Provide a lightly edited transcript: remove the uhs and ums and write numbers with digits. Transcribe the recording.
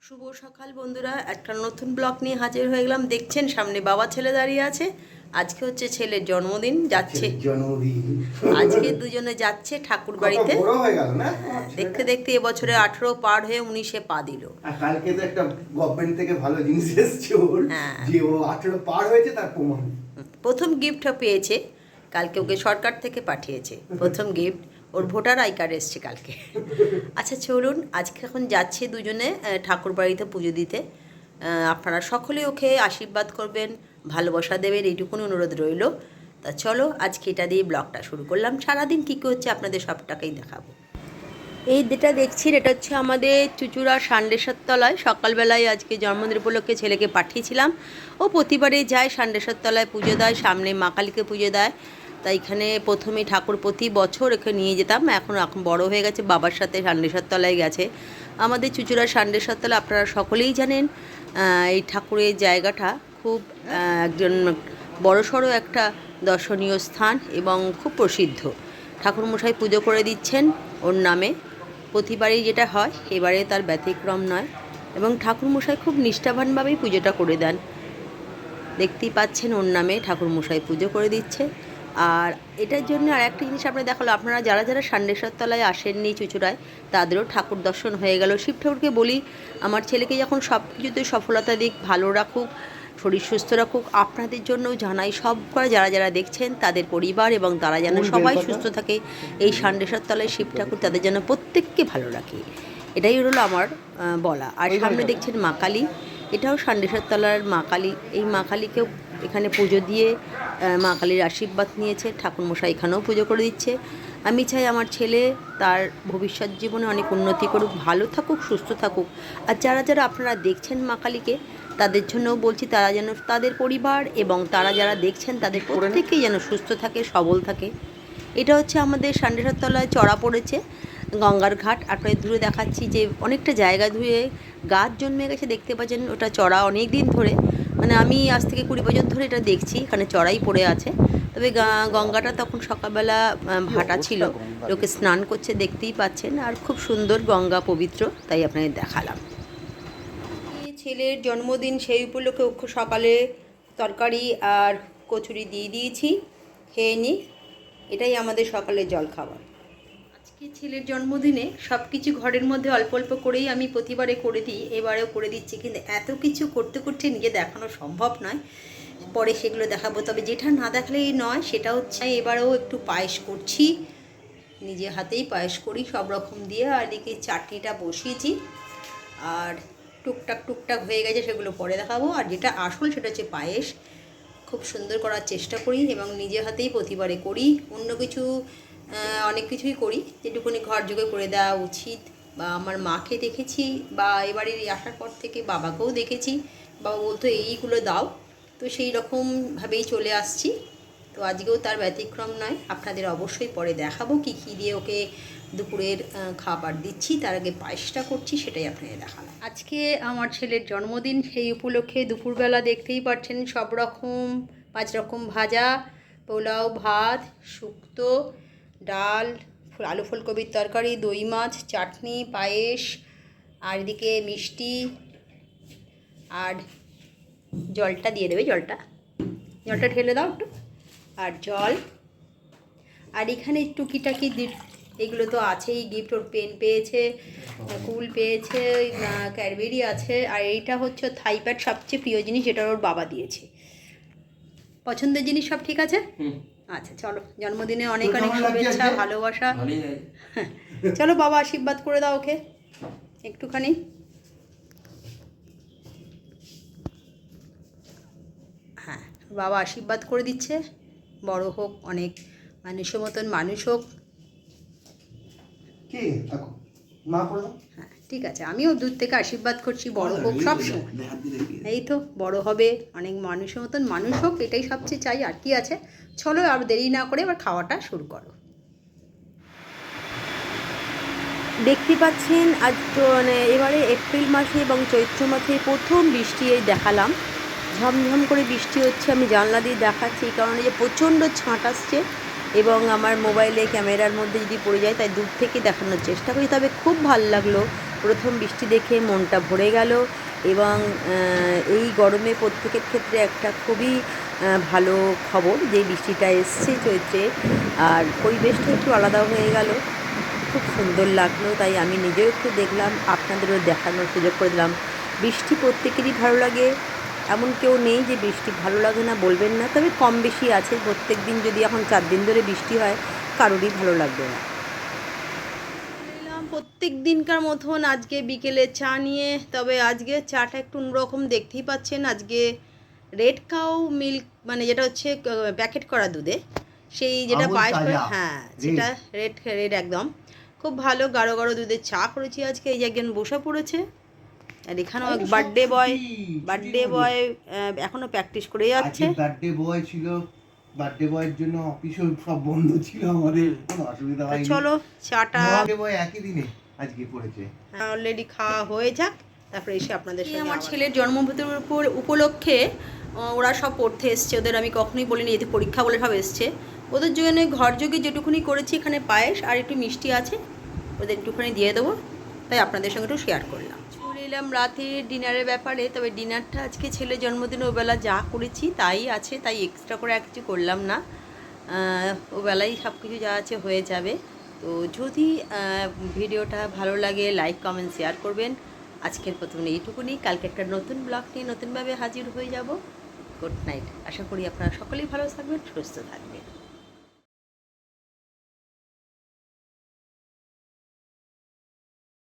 শুভ সকাল বন্ধুরা, একটা নতুন ব্লগ নিয়ে হাজির হয়ে গেলাম। দেখছেন সামনে বাবা ছেলে দাঁড়িয়ে আছে। আজকে হচ্ছে ছেলের জন্মদিন। যাচ্ছে আজকে দুজনে যাচ্ছে ঠাকুর বাড়িতে। দেখতে দেখতে এবছরে 18 পার হয়ে 19-এ পা দিল। কালকে তো একটা গভর্নমেন্ট থেকে ভালো জিনিস এসেছে ওর, যে ও 18 পার হয়েছে তার প্রমাণ। প্রথম গিফটও পেয়েছে কালকে, ওকে সরকার থেকে পাঠিয়েছে প্রথম gift. Or voter I card এসছে কালকে। আচ্ছা চলুন, আজকে এখন যাচ্ছে দুজনে ঠাকুর বাড়িতে পুজো দিতে। আপনারা সকলে ওকে আশীর্বাদ করবেন, ভালোবাসা দেবেন, এইটুকুনি অনুরোধ রইল। তা চলো আজকে এটা দিয়ে ব্লগটা শুরু করলাম। সারাদিন কী কী হচ্ছে আপনাদের সবটাকেই দেখাবো। এই যেটা দেখছি এটা হচ্ছে আমাদের চুচুড়া সান্ডেশ্বর তলায়। সকালবেলায় আজকে জন্মদিন উপলক্ষে ছেলেকে পাঠিয়েছিলাম। ও প্রতিবারে যায় সান্ডেশ্বর তলায় পুজো দেয়, সামনে মা কালীকে পুজো দেয়। তাই এখানে প্রথমেই ঠাকুর প্রতি বছর একে নিয়ে যেতাম। এখন বড় হয়ে গেছে, বাবার সাথে সান্ডেশ্বর তলায় গেছে। আমাদের চুচুড়ার সান্ডেশ্বর তলা আপনারা সকলেই জানেন। এই ঠাকুরের জায়গাটা খুব একজন বড়সড় একটা দর্শনীয় স্থান এবং খুব প্রসিদ্ধ। ঠাকুরমশাই পুজো করে দিচ্ছেন ওর নামে। প্রতিবারই যেটা হয়, এবারে তার ব্যতিক্রম নয়। এবং ঠাকুরমশাই খুব নিষ্ঠাবানভাবেই পুজোটা করে দেন। দেখতেই পাচ্ছেন ওর নামে ঠাকুরমশাই পুজো করে দিচ্ছে। আর এটার জন্য আর একটা জিনিস আপনারা দেখালো, আপনারা যারা যারা সান্ডেশ্বর তলায় আসেননি চুচুড়ায়, তাদেরও ঠাকুর দর্শন হয়ে গেল। শিব ঠাকুরকে বলি আমার ছেলেকে যখন সব কিছুতে সফলতা দিক, ভালো রাখুক, শরীর সুস্থ রাখুক। আপনাদের জন্যও জানাই, সব করে যারা যারা দেখছেন তাদের পরিবার এবং তারা যেন সবাই সুস্থ থাকে। এই সান্ডেশ্বর তলায় শিব ঠাকুর তাদের যেন প্রত্যেককে ভালো রাখে, এটাই হলো আমার বলা। আর সামনে দেখছেন মা কালী, এটাও সান্ডেশ্বর তলার মা কালী। এই মা কালীকেও এখানে পুজো দিয়ে মা কালীর আশীর্বাদ নিয়েছে। ঠাকুরমশাই এখানেও পুজো করে দিচ্ছে। আমি চাই আমার ছেলে তার ভবিষ্যৎ জীবনে অনেক উন্নতি করুক, ভালো থাকুক, সুস্থ থাকুক। আর যারা যারা আপনারা দেখছেন মা কালীকে, তাদের জন্যও বলছি, তারা যেন তাদের পরিবার এবং তারা যারা দেখছেন তাদের প্রত্যেকেই যেন সুস্থ থাকে, সবল থাকে। এটা হচ্ছে আমাদের সান্ডেশ্বর তলায় চড়া পড়েছে গঙ্গার ঘাট। আপনাদের দূরে দেখাচ্ছি যে অনেকটা জায়গা ধুয়ে গাছ জন্মে গেছে, দেখতে পাচ্ছেন। ওটা চড়া অনেক দিন ধরে, মানে আমি আজ থেকে 20 বছর ধরে এটা দেখছি, এখানে চড়াই পড়ে আছে। তবে গঙ্গাটা তখন সকালবেলা ভাটা ছিল, লোকে স্নান করছে দেখতেই পাচ্ছেন। আর খুব সুন্দর গঙ্গা, পবিত্র, তাই আপনাদের দেখালাম। ছেলের জন্মদিন, সেই উপলক্ষে সকালে তরকারি আর কচুরি দিয়ে দিয়েছি, খেয়ে নিই। এটাই আমাদের সকালের জলখাবার। আজকে ছেলের জন্মদিনে সব কিছু ঘরের মধ্যে অল্প অল্প করেই আমি প্রতিবারে করে দিই, এবারেও করে দিচ্ছি। কিন্তু এত কিছু করতে করতে নিজে দেখানো সম্ভব নয়, পরে সেগুলো দেখাবো। তবে যেটা না দেখালেই নয় সেটা হচ্ছে এবারেও একটু পায়েস করছি, নিজে হাতেই পায়েস করি সব রকম দিয়ে। আর এদিকে চাটনিটা বসিয়েছি, আর টুকটাক টুকটাক হয়ে গেছে, সেগুলো পরে দেখাবো। আর যেটা আসল সেটা হচ্ছে পায়েস। খুব সুন্দর করার চেষ্টা করি এবং নিজে হাতেই প্রতিবারে করি। অন্য কিছু অনেক কিছুই করি, যেটুকুনি ঘর যোগে করে দেওয়া উচিত। বা আমার মাকে দেখেছি, বা এবারে আসার পর থেকে বাবাকেও দেখেছি, বাবা বলতো এইগুলো দাও, তো সেই রকমভাবেই চলে আসছি। তো আজকেও তার ব্যতিক্রম নয়। আপনাদের অবশ্যই পরে দেখাবো কী কী দিয়ে ওকে দুপুরের খাবার দিচ্ছি। তার আগে পায়েসটা করছি, সেটাই আপনাদের দেখালাম। আজকে আমার ছেলের জন্মদিন, সেই উপলক্ষে দুপুরবেলা দেখতেই পাচ্ছেন সব রকম 5 রকম ভাজা, পোলাও, ভাত, শুক্তো, ডাল, আলু ফুলকপির তরকারি, দই মাছ, চাটনি, পায়েস, আর এদিকে মিষ্টি। আর জলটা দিয়ে দেবে, জলটা ঢেলে দাও একটু, আর জল। আর এখানে টুকিটাকি এগুলো তো আছেই, গিফট। ওর পেন পেয়েছে, কুল পেয়েছে, ক্যাডবেরি আছে। আর এইটা হচ্ছে থাইপ্যাড, সবচেয়ে প্রিয় জিনিস, যেটা ওর বাবা দিয়েছে। পছন্দের জিনিস সব ঠিক আছে। আচ্ছা চলো, জন্মদিনে অনেক অনেক শুভেচ্ছা, ভালোবাসা। চলো বাবা আশীর্বাদ করে দাও ওকে একটুখানি। হ্যাঁ, বাবা আশীর্বাদ করে দিচ্ছে, বড় হোক, অনেক মানুষের মতন মানুষ হোক। হ্যাঁ ঠিক আছে, আমিও দূর থেকে আশীর্বাদ করছি, বড় হোক সব সময়। এই তো বড় হবে, অনেক মানুষের মতন মানুষ হোক, এটাই সবচেয়ে চাই। আর কি আছে। চলো আর দেরি না করে এবার খাওয়াটা শুরু করো। দেখতে পাচ্ছেন আজ তো মানে এবারে এপ্রিল মাসে এবং চৈত্র মাসে প্রথম বৃষ্টি এই দেখালাম। ঝমঝম করে বৃষ্টি হচ্ছে, আমি জানলা দিয়ে দেখাচ্ছি এই কারণে যে প্রচণ্ড ছাঁট আসছে এবং আমার মোবাইলে ক্যামেরার মধ্যে যদি পড়ে যায়, তাই দূর থেকে দেখানোর চেষ্টা করি। তবে খুব ভালো লাগলো প্রথম বৃষ্টি দেখে মনটা ভরে গেল এবং এই গরমে প্রত্যেকের ক্ষেত্রে একটা খুবই ভালো খবর যে বৃষ্টিটা এসছে চৈত্রে, আর পরিবেশটা একটু আলাদা হয়ে গেল, খুব সুন্দর লাগলো। তাই আমি নিজেও একটু দেখলাম, আপনাদেরও দেখানোর সুযোগ করে দিলাম। বৃষ্টি প্রত্যেকেরই ভালো লাগে, এমন কেউ নেই যে বৃষ্টি ভালো লাগে না বলবেন না, তবে কম বেশি আছে। প্রত্যেক দিন যদি এখন 4 দিন ধরে বৃষ্টি হয় কারোরই ভালো লাগবে না। প্রত্যেক দিনকার মতন আজকে বিকেলে চা নিয়ে, তবে আজকে চাটা একটু অন্যরকম, দেখতেই পাচ্ছেন আজকে রেড কাউ মিল্ক, মানে যেটা হচ্ছে প্যাকেট করা দুধে, সেই যেটা পায়েস করে, হ্যাঁ সেটা রেড রেড একদম খুব ভালো গাঢ় গাঢ় দুধের চা করেছি আজকে। এই যে একজন বসে পড়েছে, আর এখানেও বার্থডে বয় এখনো প্র্যাকটিস করে যাচ্ছে। বার্থডে বয় ছিল, বার্থডে বয়ের জন্য অফিসও সব বন্ধ ছিল, আমাদের কোনো অসুবিধা হয়নি। চলো চাটা বার্থডে বয় একই দিনে আজকে পড়েছে, অলরেডি খাওয়া হয়ে যাক, তারপরে এসে আপনাদের সঙ্গে। আমার ছেলের জন্মদিনের উপলক্ষে ওরা সব পড়তে এসছে, ওদের আমি কখনোই বলিনি যেতে পরীক্ষা বলে সব এসছে। ওদের জন্য ঘরযোগে যেটুকুনি করেছি, এখানে পায়েস আর একটু মিষ্টি আছে, ওদের একটুখানি দিয়ে দেবো, তাই আপনাদের সঙ্গে একটু শেয়ার করলাম। চলে এলাম রাতে ডিনারের ব্যাপারে। তবে ডিনারটা আজকে ছেলের জন্মদিনে ওবেলা যা করেছি তাই আছে, তাই এক্সট্রা করে আর কিছু করলাম না, ওবেলাই সব কিছু যা আছে হয়ে যাবে। তো যদি ভিডিওটা ভালো লাগে লাইক কমেন্ট শেয়ার করবেন। আজকের প্রথমে এইটুকুনি, কালকে একটা নতুন ব্লগ নিয়ে নতুনভাবে হাজির হয়ে যাব। Good night. আশা করি আপনারা সকলেই ভালো থাকবেন, সুস্থ থাকবেন।